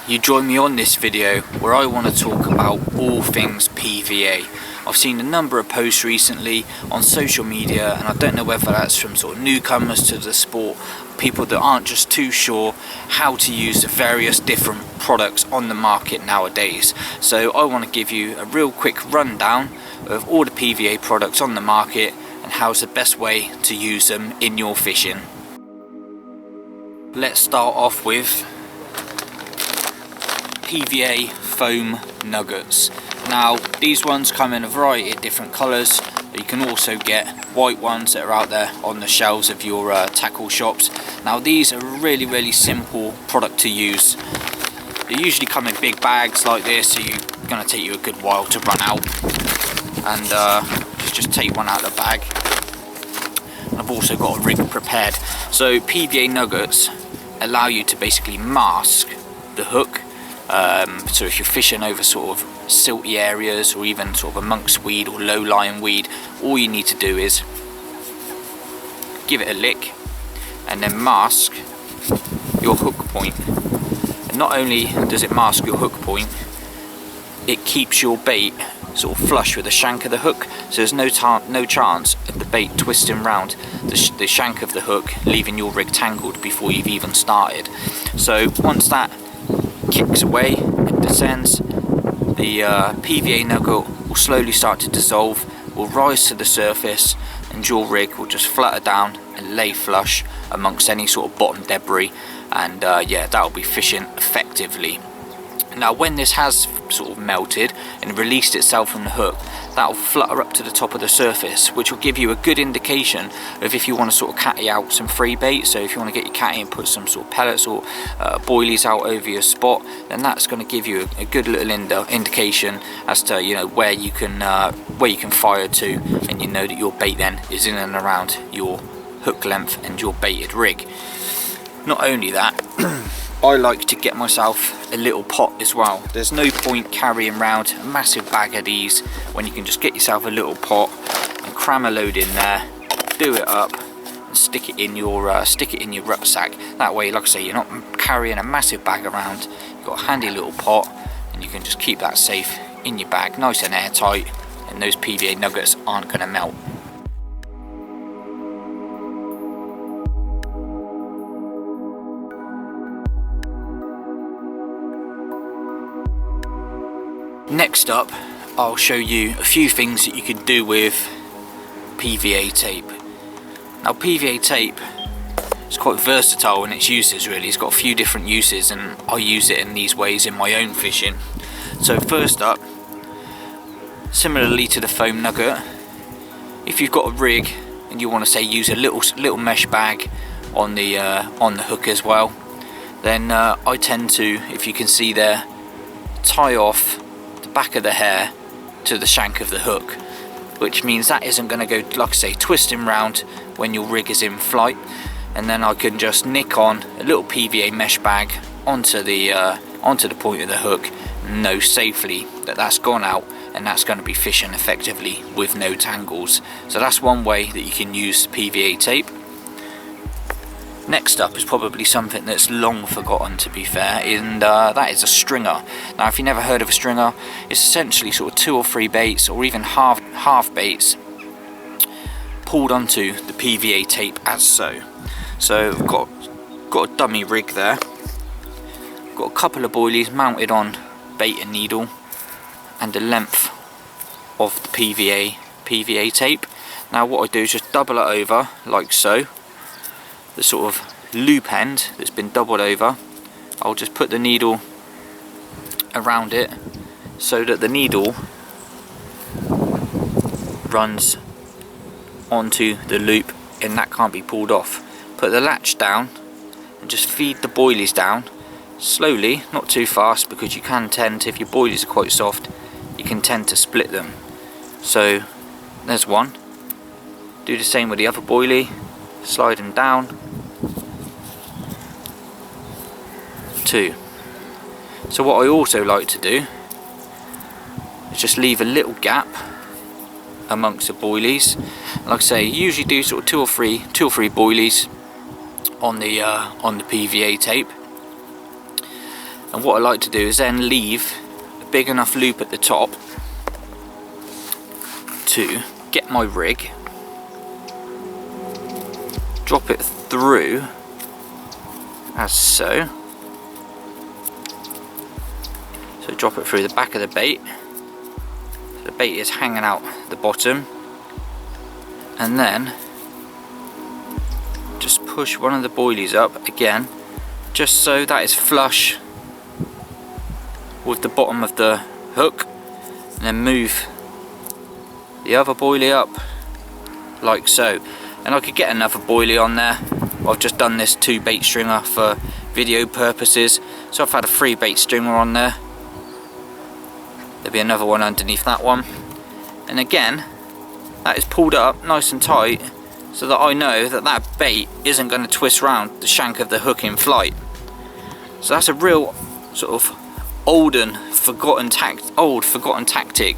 You join me on this video where I want to talk about all things PVA. I've seen a number of posts recently on social media, and I don't know whether that's from sort of newcomers to the sport, people that aren't just too sure how to use the various different products on the market nowadays. So I want to give you a real quick rundown of all the PVA products on the market and how's the best way to use them in your fishing. Let's start off with Pva Foam Nuggets. Now these ones come in a variety of different colours, but you can also get white ones that are out there on the shelves of your tackle shops. Now these are a really simple product to use. They usually come in big bags like this, so you're going to take you a good while to run out. And just take one out of the bag. And I've also got a rig prepared. So Pva Nuggets allow you to basically mask the hook. So if you're fishing over sort of silty areas or even sort of amongst weed or low-lying weed, all you need to do is give it a lick and then mask your hook point. And not only does it mask your hook point, it keeps your bait sort of flush with the shank of the hook, so there's no chance of the bait twisting round the shank of the hook, leaving your rig tangled before you've even started. So once that kicks away and descends, the PVA nugget will slowly start to dissolve, will rise to the surface, and your rig will just flutter down and lay flush amongst any sort of bottom debris, and yeah, that'll be fishing effectively. Now when this has sort of melted and released itself from the hook, that will flutter up to the top of the surface, which will give you a good indication of if you want to sort of catty out some free bait. So if you want to get your catty and put some sort of pellets or boilies out over your spot, then that's going to give you a good little indication as to, you know, where you can fire to, and you know that your bait then is in and around your hook length and your baited rig. Not only that, I like to get myself a little pot as well. There's no point carrying around a massive bag of these when you can just get yourself a little pot and cram a load in there, do it up and stick it in your rucksack. That way, like I say, you're not carrying a massive bag around. You've got a handy little pot and you can just keep that safe in your bag, nice and airtight, and those PVA nuggets aren't going to melt. Next up, I'll show you a few things that you can do with PVA tape. Now PVA tape is quite versatile in its uses really. It's got a few different uses, and I use it in these ways in my own fishing. So first up, similarly to the foam nugget, if you've got a rig and you want to say use a little mesh bag on the hook as well, then I tend to, if you can see there, tie off back of the hair to the shank of the hook, which means that isn't going to go, like I say, twisting round when your rig is in flight. And then I can just nick on a little PVA mesh bag onto the point of the hook, know safely that that's gone out and that's going to be fishing effectively with no tangles. So that's one way that you can use PVA tape. Next up is probably something that's long forgotten, to be fair, and that is a stringer. Now if you've never heard of a stringer, it's essentially sort of 2 or 3 baits or even half baits pulled onto the PVA tape as so. So I've got a dummy rig there, got a couple of boilies mounted on bait and needle and the length of the PVA tape. Now what I do is just double it over like so. The sort of loop end that's been doubled over, I'll just put the needle around it so that the needle runs onto the loop and that can't be pulled off. Put the latch down and just feed the boilies down slowly, not too fast, because you can tend to, if your boilies are quite soft, you can tend to split them. So there's one. Do the same with the other boilie. Slide them down. 2. So what I also like to do is just leave a little gap amongst the boilies. Like I say, usually do sort of two or three boilies on the PVA tape, And what I like to do is then leave a big enough loop at the top to get my rig, drop it through as so. So drop it through the back of the bait. So the bait is hanging out the bottom, and then just push one of the boilies up again, just so that is flush with the bottom of the hook, and then move the other boilie up like so. And I could get another boilie on there. I've just done this 2 bait stringer for video purposes, so I've had a 3 bait stringer on there. There'll be another one underneath that one, and again that is pulled up nice and tight so that I know that that bait isn't going to twist round the shank of the hook in flight. So that's a real sort of old forgotten tactic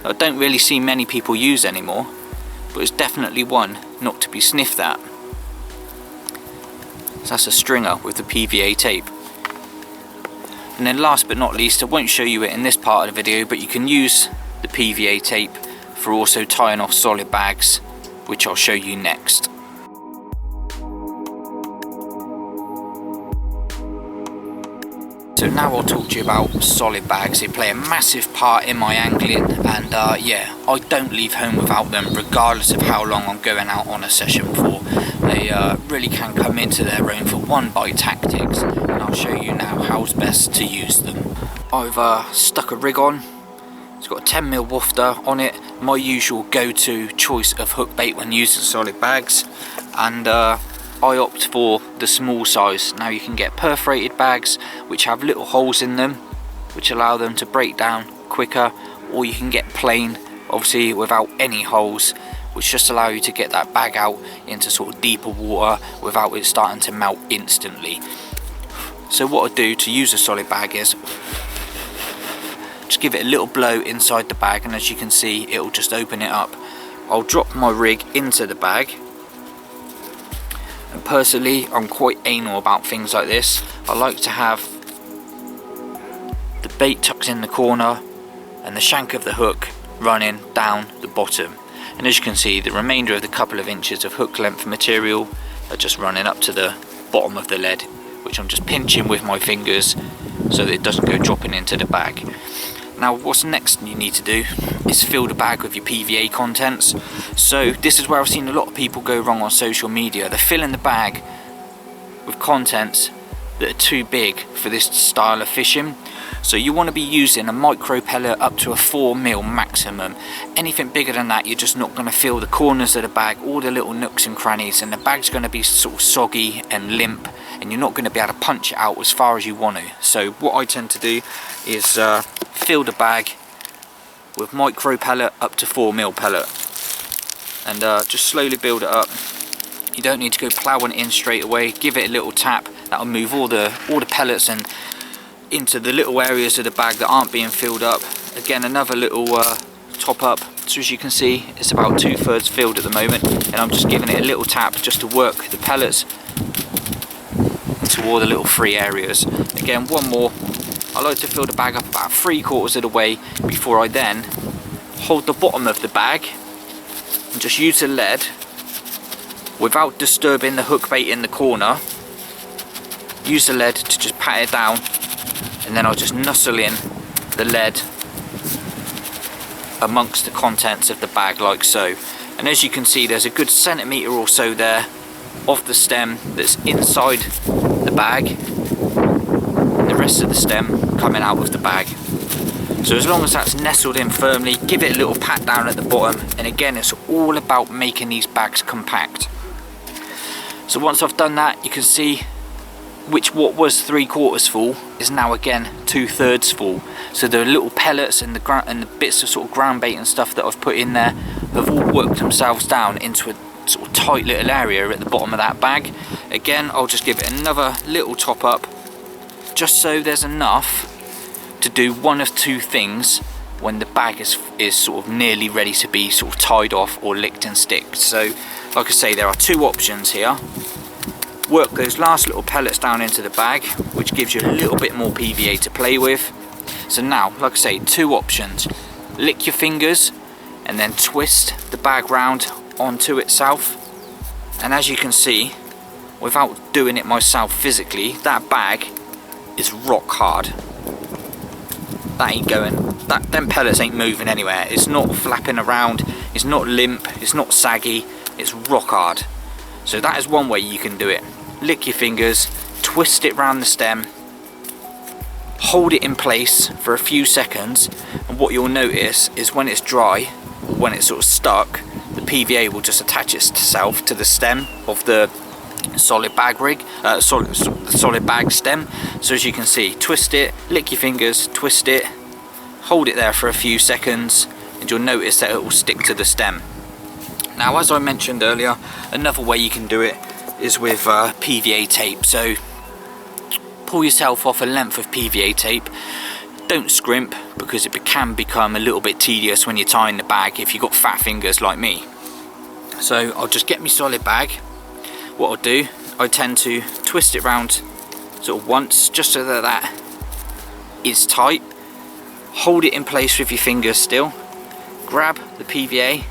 that I don't really see many people use anymore, but it's definitely one not to be sniffed at. So that's a stringer with the PVA tape. And then last but not least, I won't show you it in this part of the video, but you can use the PVA tape for also tying off solid bags, which I'll show you next. So now I'll talk to you about solid bags. They play a massive part in my angling, and yeah, I don't leave home without them regardless of how long I'm going out on a session for. They really can come into their own for one bite tactics, and I'll show you now how's best to use them. I've stuck a rig on. It's got a 10mm wafter on it, my usual go-to choice of hook bait when using solid bags, and I opt for the small size. Now you can get perforated bags which have little holes in them which allow them to break down quicker, or you can get plain, obviously without any holes, which just allow you to get that bag out into sort of deeper water without it starting to melt instantly. So what I do to use a solid bag is just give it a little blow inside the bag, and as you can see it will just open it up. I'll drop my rig into the bag. And personally, I'm quite anal about things like this. I like to have the bait tucked in the corner and the shank of the hook running down the bottom. And as you can see, the remainder of the couple of inches of hook length material are just running up to the bottom of the lead, which I'm just pinching with my fingers so that it doesn't go dropping into the bag. Now what's next you need to do is fill the bag with your PVA contents. So this is where I've seen a lot of people go wrong on social media. They're filling the bag with contents that are too big for this style of fishing. So you want to be using a micro pellet up to a 4mm maximum. Anything bigger than that, you're just not going to feel the corners of the bag, all the little nooks and crannies, and the bag's going to be sort of soggy and limp, and you're not going to be able to punch it out as far as you want to. So what I tend to do is fill the bag with micro pellet up to 4mm pellet, and just slowly build it up. You don't need to go ploughing it in straight away. Give it a little tap. That'll move all the pellets and into the little areas of the bag that aren't being filled up. Again, another little top up. So as you can see, it's about 2/3 filled at the moment, and I'm just giving it a little tap just to work the pellets into all the little free areas. Again, one more. I like to fill the bag up about 3/4 of the way before I then hold the bottom of the bag and just use the lead without disturbing the hook bait in the corner. Use the lead to just pat it down, and then I'll just nuzzle in the lead amongst the contents of the bag like so. And as you can see, there's a good centimetre or so there of the stem that's inside the bag, the rest of the stem coming out of the bag. So as long as that's nestled in firmly, give it a little pat down at the bottom, and again, it's all about making these bags compact. So once I've done that, you can see what was 3/4 full is now again 2/3 full. So the little pellets and the bits of sort of ground bait and stuff that I've put in there have all worked themselves down into a sort of tight little area at the bottom of that bag. Again, I'll just give it another little top up, just so there's enough to do one of two things when the bag is sort of nearly ready to be sort of tied off or licked and sticked. So like I say, there are two options here. work those last little pellets down into the bag, which gives you a little bit more PVA to play with. So now, like I say, two options. Lick your fingers and then twist the bag round onto itself. And as you can see, without doing it myself physically, that bag is rock hard. That ain't going, them pellets ain't moving anywhere. It's not flapping around, it's not limp, it's not saggy, it's rock hard. So that is one way you can do it. Lick your fingers, twist it round the stem, hold it in place for a few seconds, and what you'll notice is when it's dry, when it's sort of stuck, the PVA will just attach itself to the stem of the solid bag solid bag stem. So as you can see, twist it, lick your fingers, twist it, hold it there for a few seconds, and you'll notice that it will stick to the stem. Now, as I mentioned earlier, another way you can do it is with PVA tape. So pull yourself off a length of PVA tape. Don't scrimp, because it can become a little bit tedious when you're tying the bag if you've got fat fingers like me. So I'll just get my solid bag. What I'll do, I tend to twist it round sort of once, just so that that is tight. Hold it in place with your fingers still. Grab the PVA,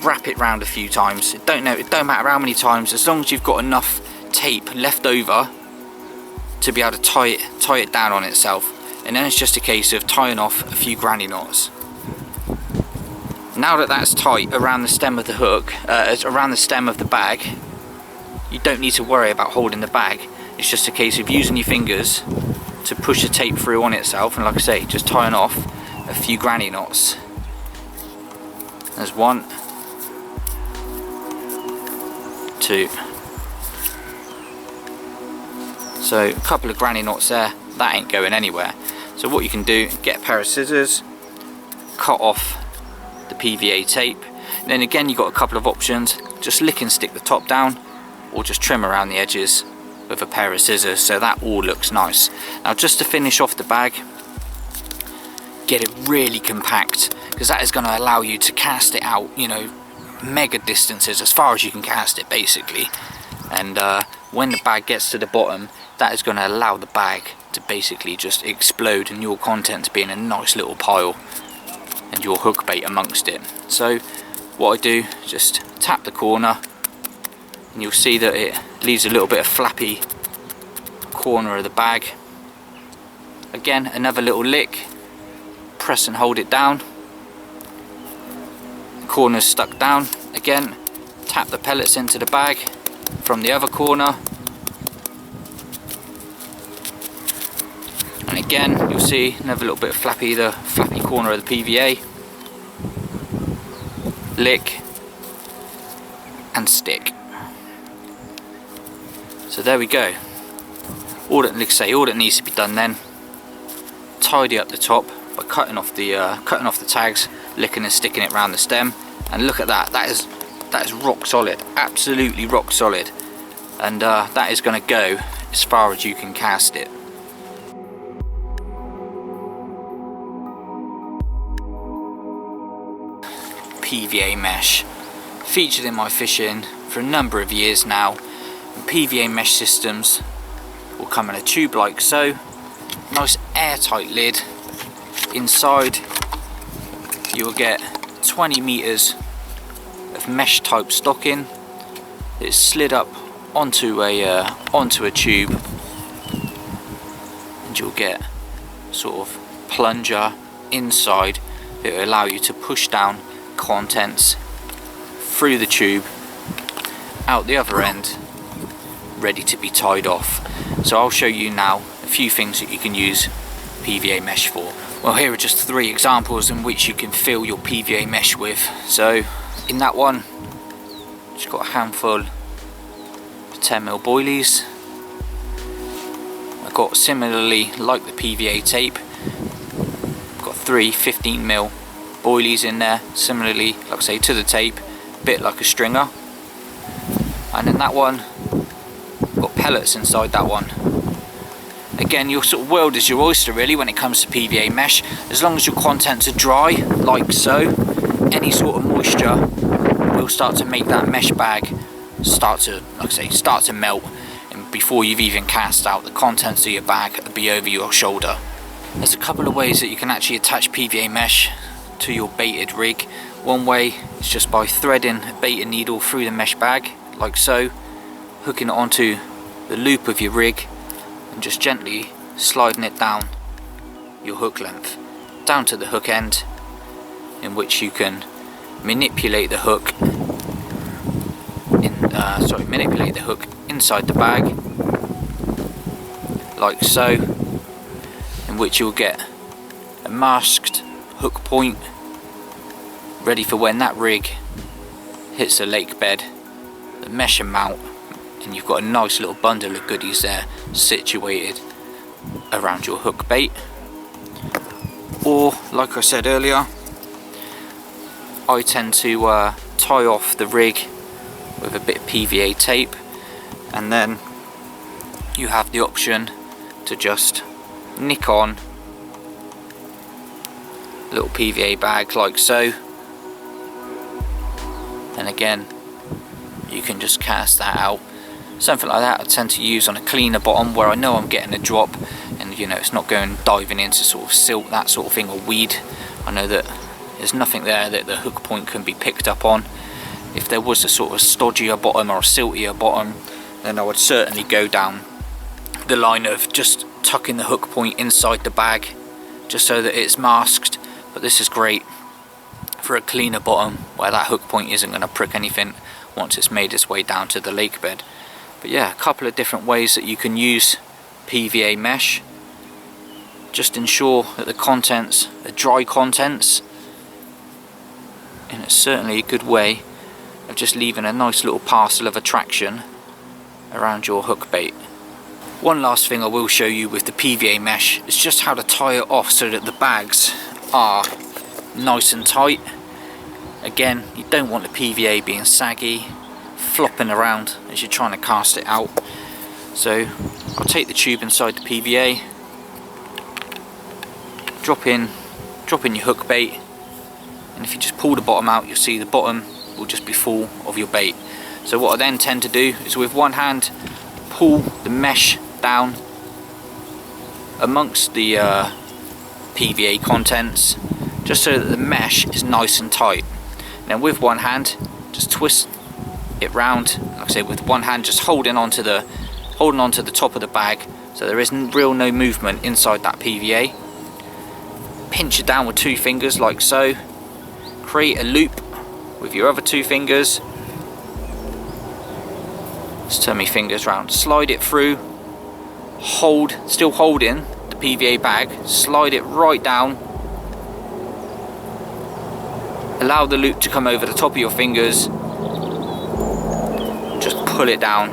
wrap it round a few times. It don't matter how many times, as long as you've got enough tape left over to be able to tie it down on itself. And then it's just a case of tying off a few granny knots. Now that that's tight around the stem of the hook, around the stem of the bag, you don't need to worry about holding the bag. It's just a case of using your fingers to push the tape through on itself, and like I say, just tying off a few granny knots. There's 1, 2. So a couple of granny knots there, that ain't going anywhere. So what you can do, get a pair of scissors, cut off the PVA tape, and then again you've got a couple of options. Just lick and stick the top down, or just trim around the edges with a pair of scissors, so that all looks nice. Now, just to finish off the bag, get it really compact, because that is going to allow you to cast it out, you know, mega distances, as far as you can cast it basically. And when the bag gets to the bottom, that is going to allow the bag to basically just explode, and your contents being a nice little pile and your hook bait amongst it. So what I do, just tap the corner, and you'll see that it leaves a little bit of flappy corner of the bag. Again, another little lick, press and hold it down, corner's stuck down. Again, tap the pellets into the bag from the other corner, and again you'll see another little bit of flappy corner of the PVA. Lick and stick. So there we go. All that needs to be done then, tidy up the top by cutting off the tags, licking and sticking it around the stem, and look at that. That is rock solid, absolutely rock solid, and that is going to go as far as you can cast it. PVA mesh, featured in my fishing for a number of years now. And PVA mesh systems will come in a tube like so, nice airtight lid. Inside you will get 20 meters of mesh type stocking. It's slid up onto a tube, and you'll get sort of plunger inside that will allow you to push down contents through the tube out the other end, ready to be tied off. So I'll show you now a few things that you can use PVA mesh for. Well, here are just 3 examples in which you can fill your PVA mesh with. So in that one, just got a handful of 10mm boilies. I've got, similarly like the PVA tape, I've got 3 15mm boilies in there, similarly, like I say, to the tape, a bit like a stringer. And in that one, I've got pellets inside that one. Again, your sort of world is your oyster really when it comes to PVA mesh. As long as your contents are dry, like so, any sort of moisture will start to make that mesh bag start to melt, and before you've even cast out, the contents of your bag will be over your shoulder. There's a couple of ways that you can actually attach PVA mesh to your baited rig. One way is just by threading a baited needle through the mesh bag, like so, hooking it onto the loop of your rig and just gently sliding it down your hook length, down to the hook end, in which you can manipulate the hook inside the bag, like so, in which you'll get a masked hook point ready for when that rig hits the lake bed, the mesh and mount, and you've got a nice little bundle of goodies there situated around your hook bait. Or, like I said earlier, I tend to tie off the rig with a bit of PVA tape, and then you have the option to just nick on a little PVA bag like so, and again you can just cast that out. Something like that I tend to use on a cleaner bottom where I know I'm getting a drop, and you know it's not going diving into sort of silt, that sort of thing, or weed. I know that there's nothing there that the hook point can be picked up on. If there was a sort of stodgier bottom or a siltier bottom, then I would certainly go down the line of just tucking the hook point inside the bag just so that it's masked. But this is great for a cleaner bottom where that hook point isn't going to prick anything once it's made its way down to the lake bed. But yeah, a couple of different ways that you can use PVA mesh. Just ensure that the contents are dry contents, and it's certainly a good way of just leaving a nice little parcel of attraction around your hook bait. One last thing I will show you with the PVA mesh is just how to tie it off so that the bags are nice and tight. Again, you don't want the PVA being saggy, flopping around as you're trying to cast it out. So I'll take the tube inside the PVA, drop in your hook bait, and if you just pull the bottom out, you'll see the bottom will just be full of your bait. So what I then tend to do is with one hand pull the mesh down amongst the PVA contents, just so that the mesh is nice and tight. And then with one hand just twist it round, like I say, with one hand just holding onto the top of the bag so there isn't no movement inside that PVA. Pinch it down with two fingers like so, create a loop with your other two fingers. Just turn my fingers round, slide it through, still holding the PVA bag, slide it right down, allow the loop to come over the top of your fingers, just pull it down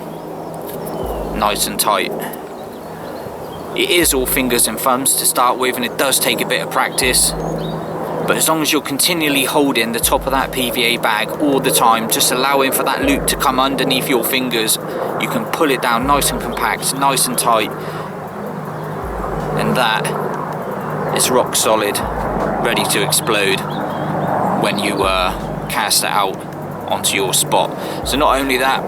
nice and tight. It is all fingers and thumbs to start with, and it does take a bit of practice, but as long as you're continually holding the top of that PVA bag all the time, just allowing for that loop to come underneath your fingers, you can pull it down nice and compact, nice and tight, and that is rock solid, ready to explode when you cast it out onto your spot. So not only that,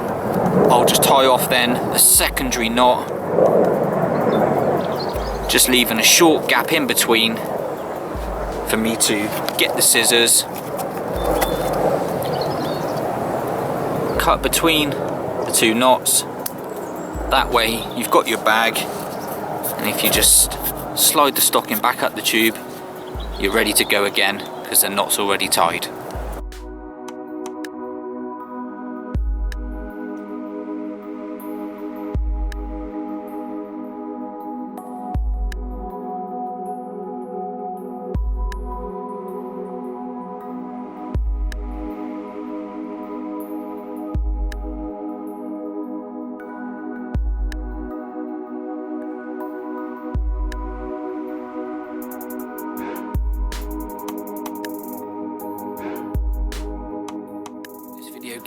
I'll just tie off then a secondary knot, just leaving a short gap in between for me to get the scissors, cut between the two knots. That way you've got your bag, and if you just slide the stocking back up the tube, you're ready to go again because the knot's already tied.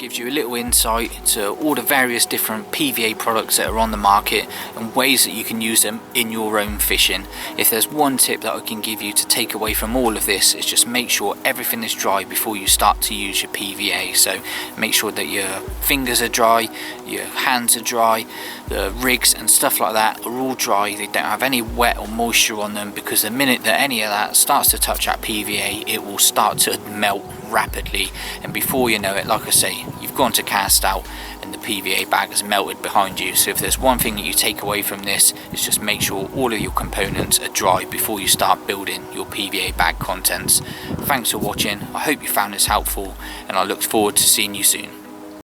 gives you a little insight to all the various different PVA products that are on the market and ways that you can use them in your own fishing. If there's one tip that I can give you to take away from all of this, is just make sure everything is dry before you start to use your PVA. So make sure that your fingers are dry, your hands are dry, the rigs and stuff like that are all dry. They don't have any wet or moisture on them, because the minute that any of that starts to touch that PVA, it will start to melt rapidly, and before you know it, like I say, you've gone to cast out and the PVA bag has melted behind you. So if there's one thing that you take away from this, is just make sure all of your components are dry before you start building your PVA bag contents. Thanks for watching. I hope you found this helpful, and I look forward to seeing you soon.